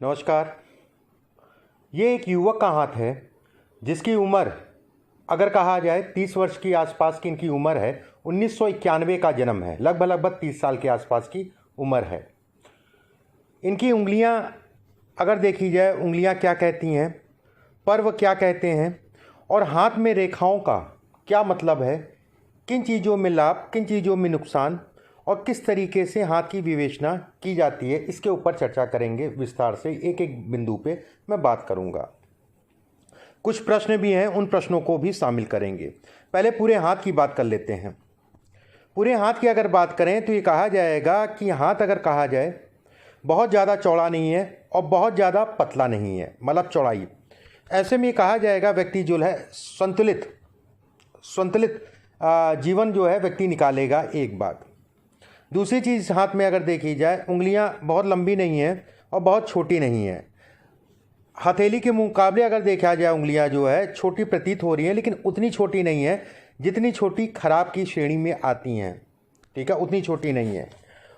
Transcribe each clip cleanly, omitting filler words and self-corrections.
नमस्कार। ये एक युवक का हाथ है जिसकी उम्र अगर कहा जाए 30 वर्ष की आसपास की इनकी उम्र है। 1991 का जन्म है, लगभग 30 साल के आसपास की उम्र है। इनकी उंगलियां अगर देखी जाए, उंगलियां क्या कहती हैं, पर्व क्या कहते हैं और हाथ में रेखाओं का क्या मतलब है, किन चीज़ों में लाभ, किन चीज़ों में नुकसान और किस तरीके से हाथ की विवेचना की जाती है, इसके ऊपर चर्चा करेंगे विस्तार से। एक एक बिंदु पे मैं बात करूंगा। कुछ प्रश्न भी हैं, उन प्रश्नों को भी शामिल करेंगे। पहले पूरे हाथ की बात कर लेते हैं। पूरे हाथ की अगर बात करें तो ये कहा जाएगा कि हाथ अगर कहा जाए बहुत ज़्यादा चौड़ा नहीं है और बहुत ज़्यादा पतला नहीं है, मतलब चौड़ाई। ऐसे में कहा जाएगा व्यक्ति जो है संतुलित जीवन जो है व्यक्ति निकालेगा। एक बात। दूसरी चीज़, हाथ में अगर देखी जाए उंगलियां बहुत लंबी नहीं हैं और बहुत छोटी नहीं हैं। हथेली के मुकाबले अगर देखा जाए उंगलियां जो है छोटी प्रतीत हो रही हैं, लेकिन उतनी छोटी नहीं है जितनी छोटी खराब की श्रेणी में आती हैं। ठीक है, उतनी छोटी नहीं है।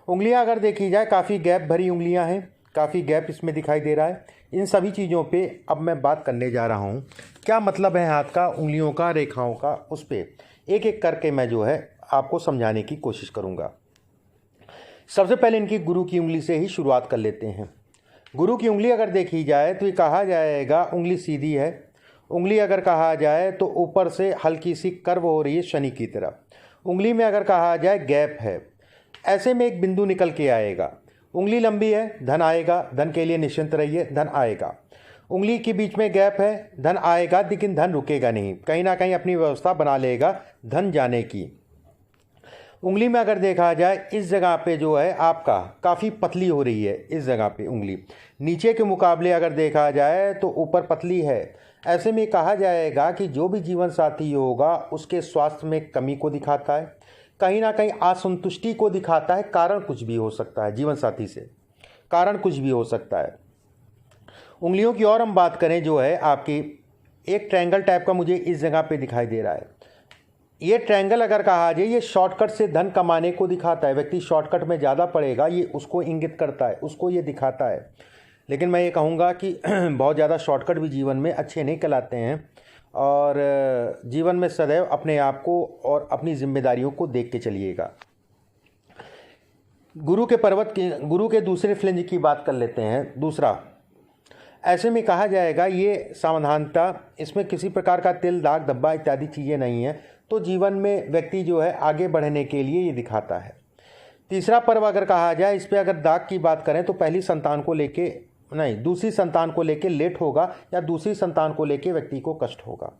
उंगलियां अगर देखी जाए काफ़ी गैप भरी उंगलियां हैं, काफ़ी गैप इसमें दिखाई दे रहा है। इन सभी चीज़ों पे अब मैं बात करने जा रहा हूँ। क्या मतलब है हाथ का, उंगलियों का, रेखाओं का, उस पर एक एक करके मैं जो है आपको समझाने की कोशिश करूँगा। सबसे पहले इनकी गुरु की उंगली से ही शुरुआत कर लेते हैं। गुरु की उंगली अगर देखी जाए तो ये कहा जाएगा उंगली सीधी है। उंगली अगर कहा जाए तो ऊपर से हल्की सी कर्व हो रही है शनि की तरफ। उंगली में अगर कहा जाए गैप है। ऐसे में एक बिंदु निकल के आएगा। उंगली लंबी है, धन आएगा, धन के लिए निश्चिंत रहिए, धन आएगा। उंगली के बीच में गैप है, धन आएगा, लेकिन धन रुकेगा नहीं, कहीं ना कहीं अपनी व्यवस्था बना लेगा धन जाने की। उंगली में अगर देखा जाए इस जगह पे जो है आपका काफ़ी पतली हो रही है। इस जगह पे उंगली नीचे के मुकाबले अगर देखा जाए तो ऊपर पतली है। ऐसे में कहा जाएगा कि जो भी जीवन साथी होगा उसके स्वास्थ्य में कमी को दिखाता है, कहीं ना कहीं असंतुष्टि को दिखाता है। कारण कुछ भी हो सकता है, जीवन साथी से कारण कुछ भी हो सकता है। उंगलियों की और हम बात करें जो है आपकी एक ट्रायंगल टाइप का मुझे इस जगह पे दिखाई दे रहा है। ये ट्रायंगल अगर कहा जाए ये शॉर्टकट से धन कमाने को दिखाता है। व्यक्ति शॉर्टकट में ज़्यादा पड़ेगा, ये उसको इंगित करता है, उसको ये दिखाता है। लेकिन मैं ये कहूँगा कि बहुत ज़्यादा शॉर्टकट भी जीवन में अच्छे नहीं कहलाते हैं और जीवन में सदैव अपने आप को और अपनी जिम्मेदारियों को देख के चलिएगा। गुरु के दूसरे फ्लिंज की बात कर लेते हैं। दूसरा, ऐसे में कहा जाएगा ये सावधानता, इसमें किसी प्रकार का तिल, दाग, धब्बा इत्यादि चीज़ें नहीं है, तो जीवन में व्यक्ति जो है आगे बढ़ने के लिए ये दिखाता है। तीसरा पर्व अगर कहा जाए, इस पर अगर दाग की बात करें तो पहली संतान को लेके नहीं, दूसरी संतान को लेके लेट होगा या दूसरी संतान को लेके व्यक्ति को कष्ट होगा।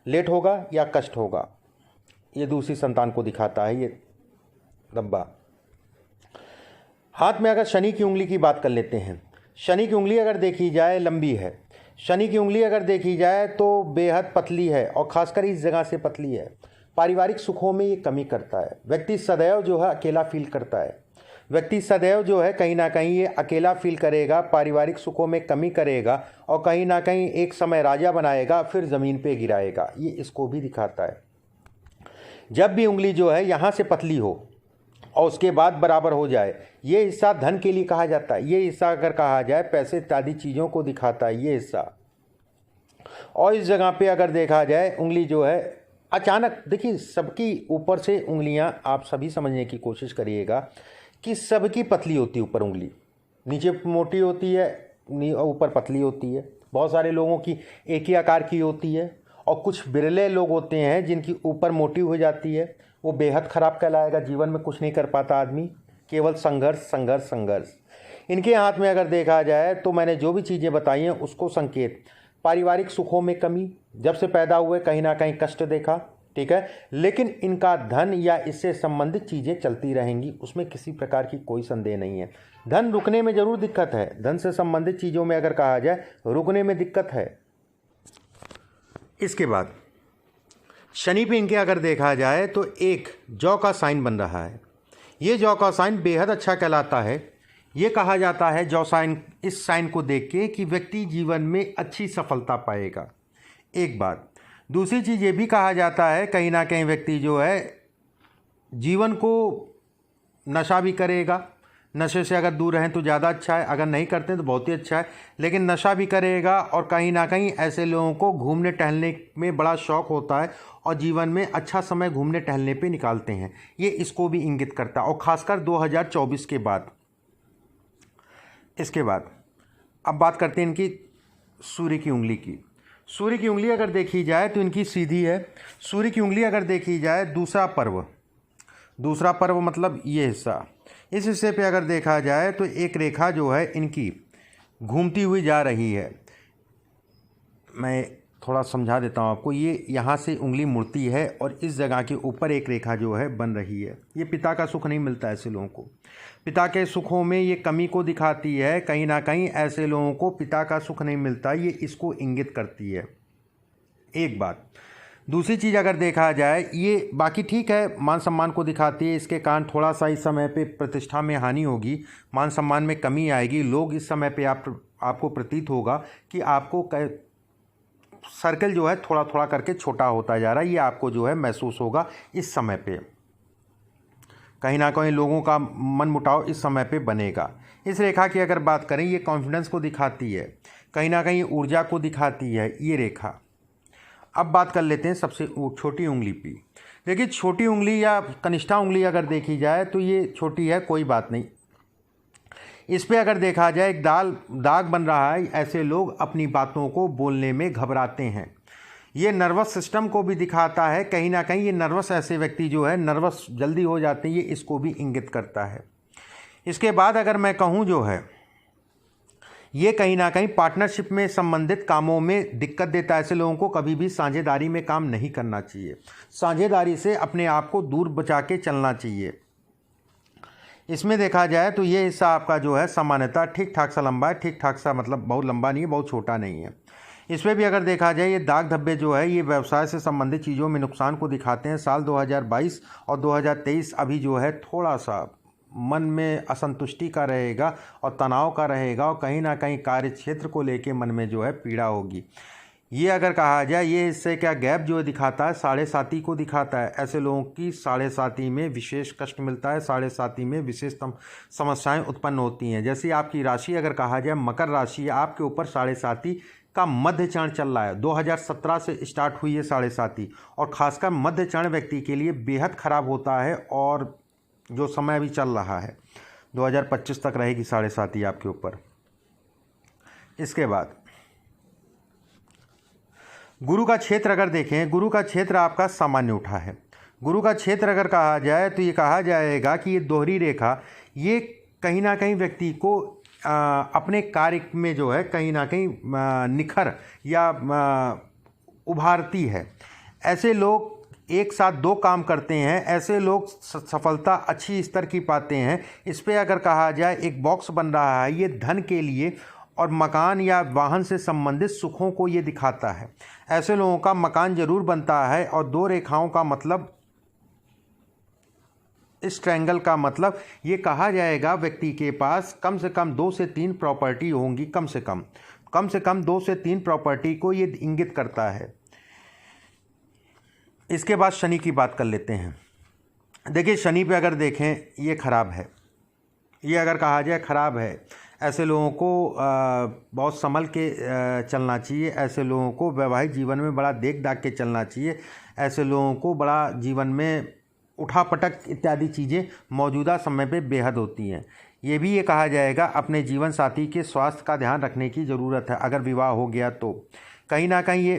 लेट होगा या कष्ट होगा, ये दूसरी संतान को दिखाता है ये धब्बा। हाथ में अगर शनि की उंगली की बात कर लेते हैं। शनि की उंगली अगर देखी जाए लंबी है। शनि की उंगली अगर देखी जाए तो बेहद पतली है और खासकर इस जगह से पतली है। पारिवारिक सुखों में ये कमी करता है। व्यक्ति सदैव जो है अकेला फील करता है। व्यक्ति सदैव जो है कहीं ना कहीं ये अकेला फील करेगा, पारिवारिक सुखों में कमी करेगा और कहीं ना कहीं एक समय राजा बनाएगा फिर ज़मीन पे गिराएगा, ये इसको भी दिखाता है। जब भी उंगली जो है यहाँ से पतली हो और उसके बाद बराबर हो जाए, ये हिस्सा धन के लिए कहा जाता है। ये हिस्सा अगर कहा जाए पैसे इत्यादि चीज़ों को दिखाता है ये हिस्सा। और इस जगह पे अगर देखा जाए उंगली जो है अचानक, देखिए सबकी ऊपर से उंगलियां आप सभी समझने की कोशिश करिएगा कि सबकी पतली होती है ऊपर उंगली, नीचे मोटी होती है, ऊपर पतली होती है। बहुत सारे लोगों की एक ही आकार की होती है और कुछ बिरले लोग होते हैं जिनकी ऊपर मोटी हो जाती है। वो बेहद ख़राब कहलाएगा, जीवन में कुछ नहीं कर पाता आदमी, केवल संघर्ष संघर्ष संघर्ष। इनके हाथ में अगर देखा जाए तो मैंने जो भी चीज़ें बताई हैं उसको संकेत, पारिवारिक सुखों में कमी, जब से पैदा हुए कहीं ना कहीं कष्ट देखा, ठीक है, लेकिन इनका धन या इससे संबंधित चीज़ें चलती रहेंगी, उसमें किसी प्रकार की कोई संदेह नहीं है। धन रुकने में ज़रूर दिक्कत है, धन से संबंधित चीज़ों में अगर कहा जाए रुकने में दिक्कत है। इसके बाद शनि पे इनके अगर देखा जाए तो एक जौ का साइन बन रहा है। ये जौ का साइन बेहद अच्छा कहलाता है। ये कहा जाता है जौ साइन, इस साइन को देख के कि व्यक्ति जीवन में अच्छी सफलता पाएगा। एक बात। दूसरी चीज़ ये भी कहा जाता है कहीं ना कहीं व्यक्ति जो है जीवन को नशा भी करेगा, नशे से अगर दूर रहें तो ज़्यादा अच्छा है, अगर नहीं करते हैं तो बहुत ही अच्छा है। लेकिन नशा भी करेगा और कहीं ना कहीं ऐसे लोगों को घूमने टहलने में बड़ा शौक़ होता है और जीवन में अच्छा समय घूमने टहलने पे निकालते हैं, ये इसको भी इंगित करता है। और ख़ासकर 2024 के बाद। इसके बाद अब बात करते हैं इनकी सूर्य की उंगली की। सूर्य की उंगली अगर देखी जाए तो इनकी सीधी है। सूर्य की उंगली अगर देखी जाए दूसरा पर्व मतलब ये हिस्सा, इस हिस्से पे अगर देखा जाए तो एक रेखा जो है इनकी घूमती हुई जा रही है। मैं थोड़ा समझा देता हूँ आपको। ये यहाँ से उंगली मुड़ती है और इस जगह के ऊपर एक रेखा जो है बन रही है। ये पिता का सुख नहीं मिलता ऐसे लोगों को, पिता के सुखों में ये कमी को दिखाती है। कहीं ना कहीं ऐसे लोगों को पिता का सुख नहीं मिलता, ये इसको इंगित करती है। एक बात। दूसरी चीज़ अगर देखा जाए, ये बाकी ठीक है, मान सम्मान को दिखाती है। इसके कारण थोड़ा सा इस समय पे प्रतिष्ठा में हानि होगी, मान सम्मान में कमी आएगी। लोग इस समय पे आपको प्रतीत होगा कि आपको सर्कल जो है थोड़ा थोड़ा करके छोटा होता जा रहा है, ये आपको जो है महसूस होगा इस समय पे। कहीं ना कहीं लोगों का मन मुटाव इस समय पे बनेगा। इस रेखा की अगर बात करें, ये कॉन्फिडेंस को दिखाती है, कहीं ना कहीं ऊर्जा को दिखाती है ये रेखा। अब बात कर लेते हैं सबसे छोटी उंगली की। देखिए छोटी उंगली या कनिष्ठा उंगली अगर देखी जाए तो ये छोटी है, कोई बात नहीं। इस पे अगर देखा जाए एक दाग बन रहा है। ऐसे लोग अपनी बातों को बोलने में घबराते हैं। ये नर्वस सिस्टम को भी दिखाता है। कहीं ना कहीं ये नर्वस, ऐसे व्यक्ति जो है नर्वस जल्दी हो जाते हैं, ये इसको भी इंगित करता है। इसके बाद अगर मैं कहूँ जो है, ये कहीं ना कहीं पार्टनरशिप में संबंधित कामों में दिक्कत देता है। ऐसे लोगों को कभी भी साझेदारी में काम नहीं करना चाहिए। साझेदारी से अपने आप को दूर बचा के चलना चाहिए। इसमें देखा जाए तो ये हिस्सा आपका जो है सामान्यतः ठीक ठाक सा लंबा है। ठीक ठाक सा मतलब बहुत लंबा नहीं है, बहुत छोटा नहीं है। इसमें भी अगर देखा जाए ये दाग धब्बे जो है ये व्यवसाय से संबंधित चीज़ों में नुकसान को दिखाते हैं। साल 2022 और 2023 अभी जो है थोड़ा सा मन में असंतुष्टि का रहेगा और तनाव का रहेगा और कहीं ना कहीं कार्य क्षेत्र को लेके मन में जो है पीड़ा होगी। ये अगर कहा जाए ये इससे क्या गैप जो दिखाता है, साढ़े साथी को दिखाता है। ऐसे लोगों की साढ़े साथी में विशेष कष्ट मिलता है, साढ़े साथी में विशेष समस्याएं उत्पन्न होती हैं। जैसे आपकी राशि अगर कहा जाए मकर राशि है, आपके ऊपर साढ़े साथी का मध्य चरण चल रहा है। 2017 से स्टार्ट हुई है साढ़े साथी, और खासकर मध्य चरण व्यक्ति के लिए बेहद खराब होता है। और जो समय अभी चल रहा है 2025 तक रहेगी साढ़े साथी आपके ऊपर। इसके बाद गुरु का क्षेत्र अगर देखें, गुरु का क्षेत्र आपका सामान्य उठा है। गुरु का क्षेत्र अगर कहा जाए तो ये कहा जाएगा कि ये दोहरी रेखा ये कहीं ना कहीं व्यक्ति को अपने कार्य में जो है कहीं ना कहीं निखर या उभारती है। ऐसे लोग एक साथ दो काम करते हैं, ऐसे लोग सफलता अच्छी स्तर की पाते हैं। इस पे अगर कहा जाए एक बॉक्स बन रहा है, ये धन के लिए और मकान या वाहन से संबंधित सुखों को ये दिखाता है। ऐसे लोगों का मकान जरूर बनता है। और दो रेखाओं का मतलब, इस ट्रायंगल का मतलब ये कहा जाएगा व्यक्ति के पास कम से कम 2 से 3 प्रॉपर्टी होंगी। कम से कम 2 से 3 प्रॉपर्टी को ये इंगित करता है। इसके बाद शनि की बात कर लेते हैं। देखिए शनि पे अगर देखें ये खराब है, ये अगर कहा जाए खराब है। ऐसे लोगों को बहुत संभल के चलना चाहिए। ऐसे लोगों को वैवाहिक जीवन में बड़ा देख दाख के चलना चाहिए। ऐसे लोगों को बड़ा जीवन में उठापटक इत्यादि चीज़ें मौजूदा समय पे बेहद होती हैं। ये भी ये कहा जाएगा अपने जीवन साथी के स्वास्थ्य का ध्यान रखने की ज़रूरत है। अगर विवाह हो गया तो कहीं ना कहीं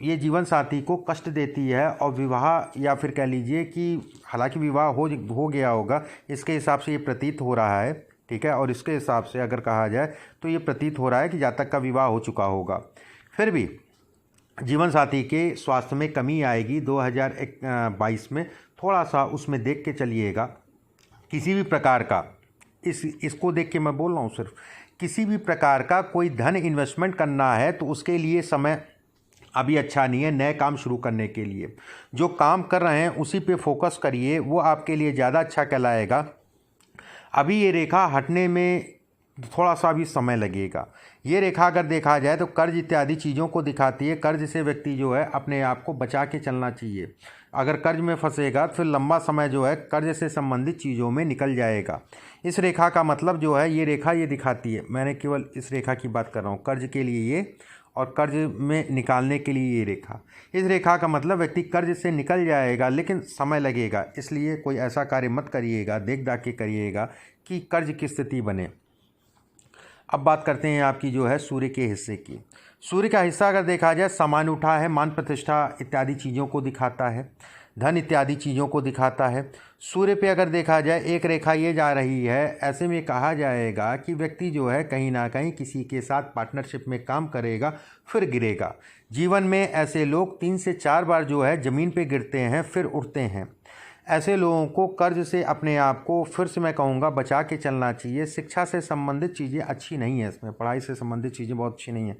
ये जीवन साथी को कष्ट देती है। और विवाह या फिर कह लीजिए कि हालांकि विवाह हो गया होगा, इसके हिसाब से ये प्रतीत हो रहा है, ठीक है। और इसके हिसाब से अगर कहा जाए तो ये प्रतीत हो रहा है कि जातक का विवाह हो चुका होगा। फिर भी जीवन साथी के स्वास्थ्य में कमी आएगी 2022 में। थोड़ा सा उसमें देख के चलिएगा। किसी भी प्रकार का इसको देख के मैं बोल रहा हूँ, सिर्फ किसी भी प्रकार का कोई धन इन्वेस्टमेंट करना है तो उसके लिए समय अभी अच्छा नहीं है। नए काम शुरू करने के लिए जो काम कर रहे हैं उसी पे फोकस करिए, वो आपके लिए ज़्यादा अच्छा कहलाएगा। अभी ये रेखा हटने में थोड़ा सा भी समय लगेगा। ये रेखा अगर देखा जाए तो कर्ज इत्यादि चीज़ों को दिखाती है। कर्ज से व्यक्ति जो है अपने आप को बचा के चलना चाहिए। अगर कर्ज में फंसेगा तो फिर लंबा समय जो है कर्ज से संबंधित चीज़ों में निकल जाएगा। इस रेखा का मतलब जो है ये रेखा ये दिखाती है, मैंने केवल इस रेखा की बात कर रहा हूँ, कर्ज के लिए ये और कर्ज में निकालने के लिए ये रेखा। इस रेखा का मतलब व्यक्ति कर्ज से निकल जाएगा लेकिन समय लगेगा, इसलिए कोई ऐसा कार्य मत करिएगा, देख दाख के करिएगा कि कर्ज की स्थिति बने। अब बात करते हैं आपकी जो है सूर्य के हिस्से की। सूर्य का हिस्सा अगर देखा जाए सामान उठा है, मान प्रतिष्ठा इत्यादि चीज़ों को दिखाता है, धन इत्यादि चीज़ों को दिखाता है। सूर्य पे अगर देखा जाए एक रेखा ये जा रही है, ऐसे में कहा जाएगा कि व्यक्ति जो है कहीं ना कहीं किसी के साथ पार्टनरशिप में काम करेगा फिर गिरेगा। जीवन में ऐसे लोग 3 से 4 बार जो है ज़मीन पे गिरते हैं फिर उठते हैं। ऐसे लोगों को कर्ज से अपने आप को फिर से मैं कहूँगा बचा के चलना चाहिए। शिक्षा से संबंधित चीज़ें अच्छी नहीं है, इसमें पढ़ाई से संबंधित चीज़ें बहुत अच्छी नहीं है,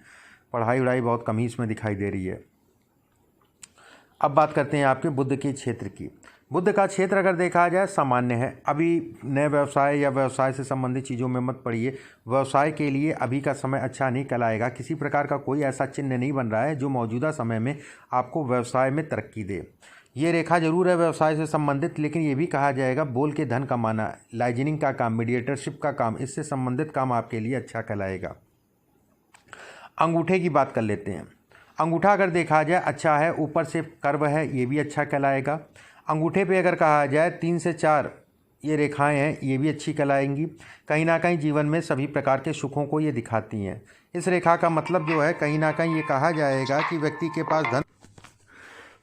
पढ़ाई वढ़ाई बहुत कम ही इसमें दिखाई दे रही है। अब बात करते हैं आपके बुध के क्षेत्र की। बुध का क्षेत्र अगर देखा जाए सामान्य है, अभी नए व्यवसाय या व्यवसाय से संबंधित चीज़ों में मत पड़िए। व्यवसाय के लिए अभी का समय अच्छा नहीं कहलाएगा, किसी प्रकार का कोई ऐसा चिन्ह नहीं बन रहा है जो मौजूदा समय में आपको व्यवसाय में तरक्की दे। ये रेखा जरूर है व्यवसाय से संबंधित, लेकिन ये भी कहा जाएगा बोल के धन कमाना, लाइजनिंग का काम, मीडिएटरशिप का काम, इससे संबंधित काम आपके लिए अच्छा कहलाएगा। अंगूठे की बात कर लेते हैं। अंगूठा अगर देखा जाए अच्छा है, ऊपर से कर्व है, ये भी अच्छा कहलाएगा। अंगूठे पे अगर कहा जाए 3 से 4 ये रेखाएं हैं, ये भी अच्छी कहलाएंगी। कहीं ना कहीं जीवन में सभी प्रकार के सुखों को ये दिखाती हैं। इस रेखा का मतलब जो है कहीं ना कहीं ये कहा जाएगा कि व्यक्ति के पास धन,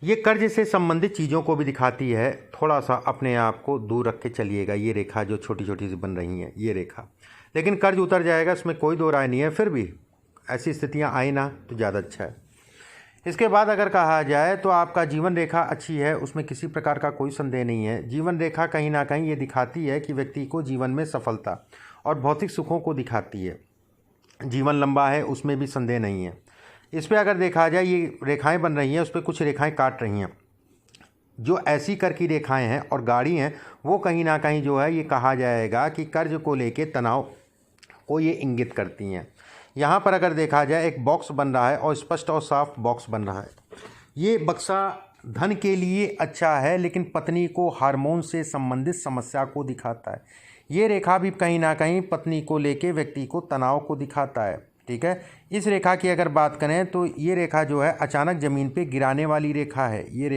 ये कर्ज से संबंधित चीज़ों को भी दिखाती है। थोड़ा सा अपने आप को दूर रख के चलिएगा। ये रेखा जो छोटी छोटी सी बन रही हैं ये रेखा, लेकिन कर्ज उतर जाएगा, इसमें कोई दो राय नहीं है। फिर भी ऐसी स्थितियाँ आए ना तो ज़्यादा अच्छा है। इसके बाद अगर कहा जाए तो आपका जीवन रेखा अच्छी है, उसमें किसी प्रकार का कोई संदेह नहीं है। जीवन रेखा कहीं ना कहीं ये दिखाती है कि व्यक्ति को जीवन में सफलता और भौतिक सुखों को दिखाती है। जीवन लंबा है, उसमें भी संदेह नहीं है। इस पर अगर देखा जाए ये रेखाएं बन रही हैं, उस पर कुछ रेखाएं काट रही हैं, जो ऐसी कर की रेखाएं हैं और गाढ़ी हैं, वो कहीं ना कहीं जो है ये कहा जाएगा कि कर्ज को लेके तनाव को ये इंगित करती हैं। यहाँ पर अगर देखा जाए एक बॉक्स बन रहा है और स्पष्ट और साफ बॉक्स बन रहा है। ये बक्सा धन के लिए अच्छा है, लेकिन पत्नी को हार्मोन से संबंधित समस्या को दिखाता है। ये रेखा भी कहीं ना कहीं पत्नी को लेके व्यक्ति को तनाव को दिखाता है। ठीक है, इस रेखा की अगर बात करें तो ये रेखा जो है अचानक ज़मीन पे गिराने वाली रेखा है। ये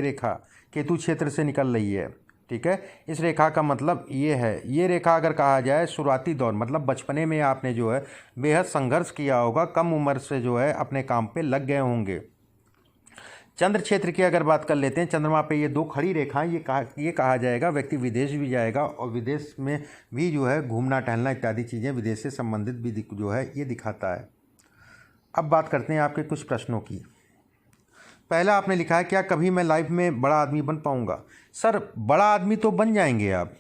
रेखा केतु क्षेत्र से निकल रही है। ठीक है, इस रेखा का मतलब ये है। ये रेखा अगर कहा जाए शुरुआती दौर, मतलब बचपने में आपने जो है बेहद संघर्ष किया होगा, कम उम्र से जो है अपने काम पे लग गए होंगे। चंद्र क्षेत्र की अगर बात कर लेते हैं, चंद्रमा पे ये 2 खड़ी रेखाएं, ये कहा जाएगा व्यक्ति विदेश भी जाएगा और विदेश में भी जो है घूमना टहलना इत्यादि चीज़ें विदेश से संबंधित भी जो है ये दिखाता है। अब बात करते हैं आपके कुछ प्रश्नों की। पहला आपने लिखा है क्या कभी मैं लाइफ में बड़ा आदमी बन पाऊंगा? सर, बड़ा आदमी तो बन जाएंगे आप,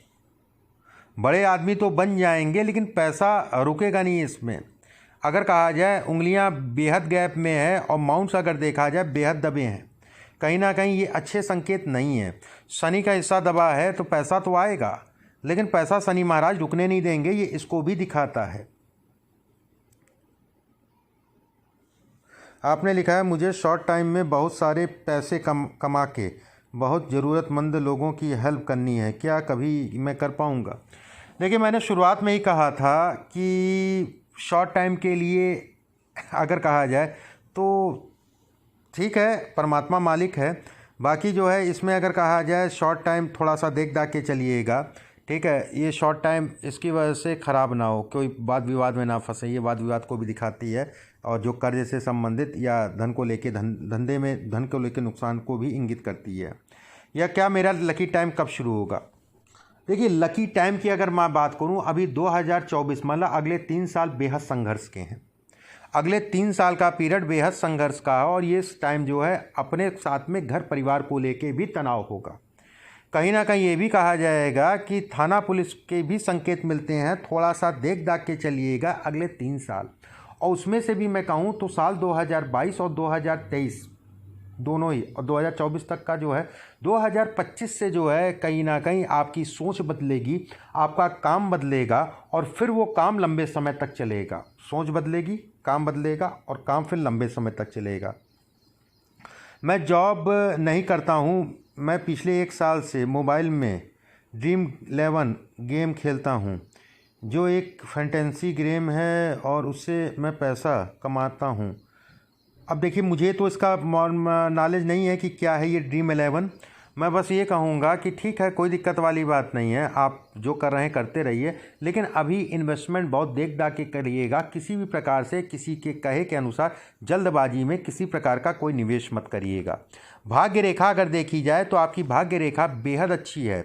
बड़े आदमी तो बन जाएंगे, लेकिन पैसा रुकेगा नहीं इसमें। अगर कहा जाए उंगलियां बेहद गैप में है और माउंट्स अगर देखा जाए बेहद दबे हैं, कहीं ना कहीं ये अच्छे संकेत नहीं है। शनि का हिस्सा दबा है तो पैसा तो आएगा, लेकिन पैसा शनि महाराज रुकने नहीं देंगे, ये इसको भी दिखाता है। आपने लिखा है मुझे शॉर्ट टाइम में बहुत सारे पैसे कमा के बहुत ज़रूरतमंद लोगों की हेल्प करनी है, क्या कभी मैं कर पाऊँगा? देखिए, मैंने शुरुआत में ही कहा था कि शॉर्ट टाइम के लिए अगर कहा जाए तो ठीक है, परमात्मा मालिक है। बाकी जो है इसमें अगर कहा जाए शॉर्ट टाइम थोड़ा सा देख दाख के चलिएगा। ठीक है, ये शॉर्ट टाइम इसकी वजह से ख़राब ना हो, कोई वाद विवाद में ना फंसे। ये वाद विवाद को भी दिखाती है और जो कर्ज से संबंधित या धन को लेके धंधे में धन को लेके नुकसान को भी इंगित करती है। या क्या मेरा लकी टाइम कब शुरू होगा? देखिए, लकी टाइम की अगर मैं बात करूं, अभी 2024 मतलब अगले 3 साल बेहद संघर्ष के हैं। अगले 3 साल का पीरियड बेहद संघर्ष का है और ये टाइम जो है अपने साथ में घर परिवार को लेके भी तनाव होगा। कहीं ना कहीं ये भी कहा जाएगा कि थाना पुलिस के भी संकेत मिलते हैं, थोड़ा सा देख दाख के चलिएगा अगले 3 साल। और उसमें से भी मैं कहूँ तो साल 2022 और 2023 दोनों ही, और 2024 तक का जो है 2025 से जो है कहीं ना कहीं आपकी सोच बदलेगी, आपका काम बदलेगा और फिर वो काम लंबे समय तक चलेगा। सोच बदलेगी, काम बदलेगा और काम फिर लंबे समय तक चलेगा। मैं जॉब नहीं करता हूँ। मैं पिछले 1 साल से मोबाइल में ड्रीम11 गेम खेलता हूँ, जो एक फैंटेसी गेम है और उससे मैं पैसा कमाता हूँ। अब देखिए, मुझे तो इसका नॉलेज नहीं है कि क्या है ये ड्रीम11। मैं बस ये कहूँगा कि ठीक है, कोई दिक्कत वाली बात नहीं है, आप जो कर रहे हैं करते रहिए, लेकिन अभी इन्वेस्टमेंट बहुत देख दाख के करिएगा। किसी भी प्रकार से किसी के कहे के अनुसार जल्दबाजी में किसी प्रकार का कोई निवेश मत करिएगा। भाग्य रेखा अगर देखी जाए तो आपकी भाग्य रेखा बेहद अच्छी है।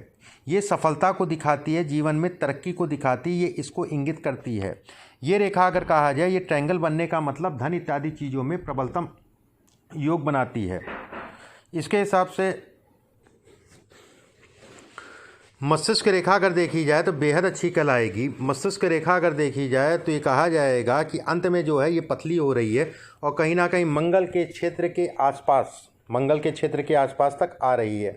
ये सफलता को दिखाती है, जीवन में तरक्की को दिखाती है, ये इसको इंगित करती है। ये रेखा अगर कहा जाए, ये ट्रायंगल बनने का मतलब धन इत्यादि चीज़ों में प्रबलतम योग बनाती है। इसके हिसाब से मस्तिष्क रेखा अगर देखी जाए तो बेहद अच्छी कहलाएगी। मस्तिष्क रेखा अगर देखी जाए तो ये कहा जाएगा कि अंत में जो है ये पतली हो रही है और कहीं ना कहीं मंगल के क्षेत्र के आसपास तक आ रही है।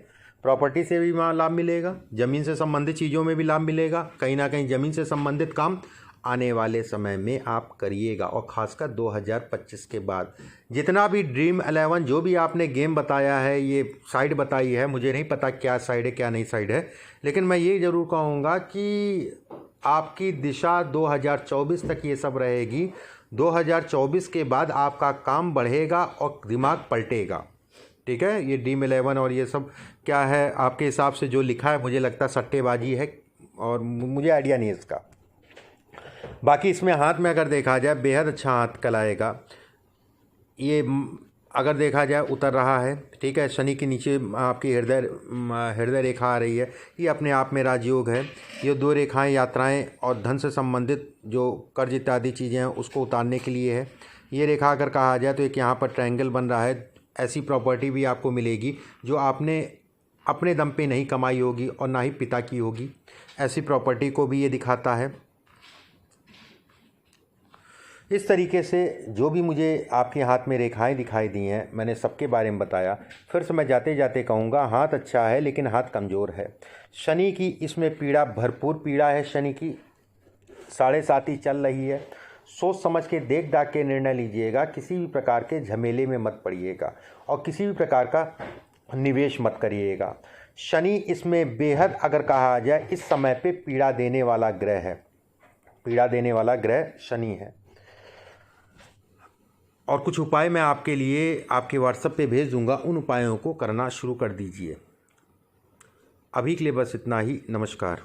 प्रॉपर्टी से भी वहाँ लाभ मिलेगा, ज़मीन से संबंधित चीज़ों में भी लाभ मिलेगा। कहीं ना कहीं ज़मीन से संबंधित काम आने वाले समय में आप करिएगा, और ख़ासकर 2025 के बाद। जितना भी ड्रीम11 जो भी आपने गेम बताया है, ये साइड बताई है, मुझे नहीं पता क्या साइड है क्या नहीं साइड है, लेकिन मैं ये ज़रूर कहूँगा कि आपकी दिशा 2024 तक ये सब रहेगी। 2024 के बाद आपका काम बढ़ेगा और दिमाग पलटेगा। ठीक है, ये ड्रीम11 और ये सब क्या है आपके हिसाब से जो लिखा है, मुझे लगता है सट्टेबाजी है और मुझे आइडिया नहीं है इसका। बाकी इसमें हाथ में अगर देखा जाए बेहद अच्छा हाथ कहलाएगा। ये अगर देखा जाए उतर रहा है, ठीक है, शनि के नीचे आपकी हृदय रेखा आ रही है, ये अपने आप में राजयोग है। ये 2 रेखाएं यात्राएं और धन से संबंधित जो कर्ज इत्यादि चीज़ें हैं उसको उतारने के लिए है। ये रेखा अगर कहा जाए तो एक यहाँ पर ट्रायंगल बन रहा है। ऐसी प्रॉपर्टी भी आपको मिलेगी जो आपने अपने दम पे नहीं कमाई होगी और ना ही पिता की होगी, ऐसी प्रॉपर्टी को भी ये दिखाता है। इस तरीके से जो भी मुझे आपके हाथ में रेखाएं दिखाई दी हैं, मैंने सबके बारे में बताया। फिर से मैं जाते जाते कहूँगा, हाथ अच्छा है लेकिन हाथ कमज़ोर है। शनि की इसमें पीड़ा, भरपूर पीड़ा है। शनि की 7.5 चल रही है। सोच समझ के देख दाख के निर्णय लीजिएगा, किसी भी प्रकार के झमेले में मत पड़िएगा और किसी भी प्रकार का निवेश मत करिएगा। शनि इसमें बेहद अगर कहा जाए इस समय पे पीड़ा देने वाला ग्रह है, पीड़ा देने वाला ग्रह शनि है। और कुछ उपाय मैं आपके लिए आपके व्हाट्सएप पे भेज दूंगा, उन उपायों को करना शुरू कर दीजिए। अभी के लिए बस इतना ही। नमस्कार।